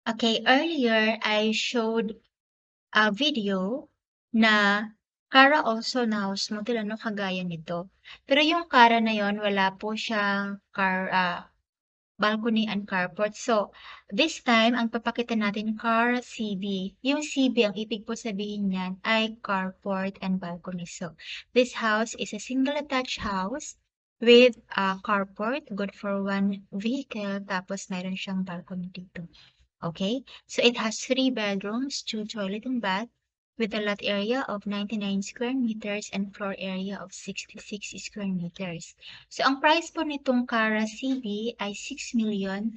Okay, earlier I showed a video na Cara also na house model, ano, kagaya nito. Pero yung Cara na yon wala po siyang balcony and carport. So, this time, ang papakita natin, Cara CB. Yung CB, ang ibig po sabihin niyan ay carport and balcony. So, this house is a single attached house with a carport, good for one vehicle, tapos mayroon siyang balcony dito. Okay, so it has 3 bedrooms, 2 toilet and bath, with a lot area of 99 square meters and floor area of 66 square meters. So ang price po nitong Cara CB ay 6,010,000.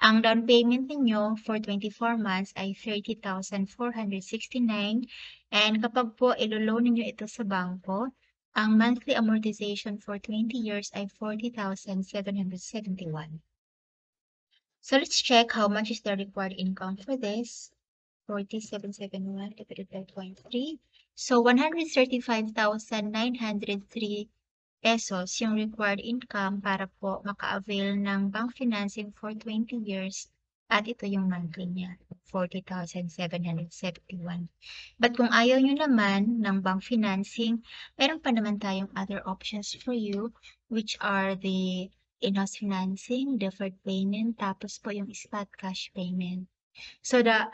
Ang down payment ninyo for 24 months ay 30,469. And kapag po ilo-loan ninyo ito sa bangko, ang monthly amortization for 20 years ay 40,771. So let's check how much is the required income for this. 4771 divided by 0.3. So 135,903 pesos yung required income para po maka-avail ng bank financing for 20 years. At ito yung monthly niya, 40,771. But kung ayaw nyo naman ng bank financing, meron pa naman tayong other options for you, which are the in-house financing, deferred payment, tapos po yung spot cash payment. So the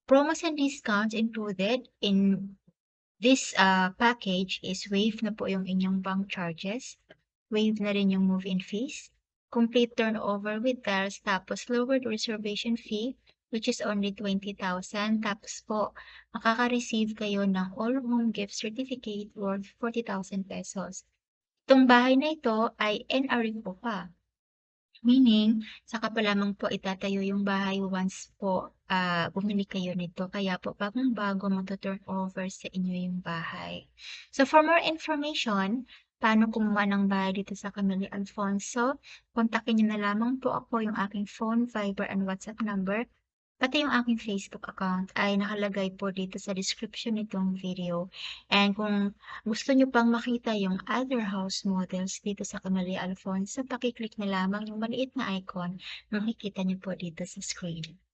promos and discounts included in this package is waive na po yung inyong bank charges, waive na rin yung move-in fees, complete turnover with tiles, tapos lowered reservation fee, which is only 20,000. Tapos po, makaka-receive kayo ng all-home gift certificate worth 40,000 pesos. Itong bahay na ito ay NRE po pa. Meaning, saka pa lamang po itatayo yung bahay once po bumili kayo nito. Kaya po bagong-bago magto-turn over sa inyo yung bahay. So for more information, paano kumuha ng bahay dito sa Camella Alfonso, kontakin niyo na lamang po ako. Yung aking phone, Viber, and WhatsApp number. Pati yung aking Facebook account ay nakalagay po dito sa description nitong video. And kung gusto nyo pang makita yung other house models dito sa Camella Alfonso, pakiclick na lamang yung maliit na icon na makikita nyo po dito sa screen.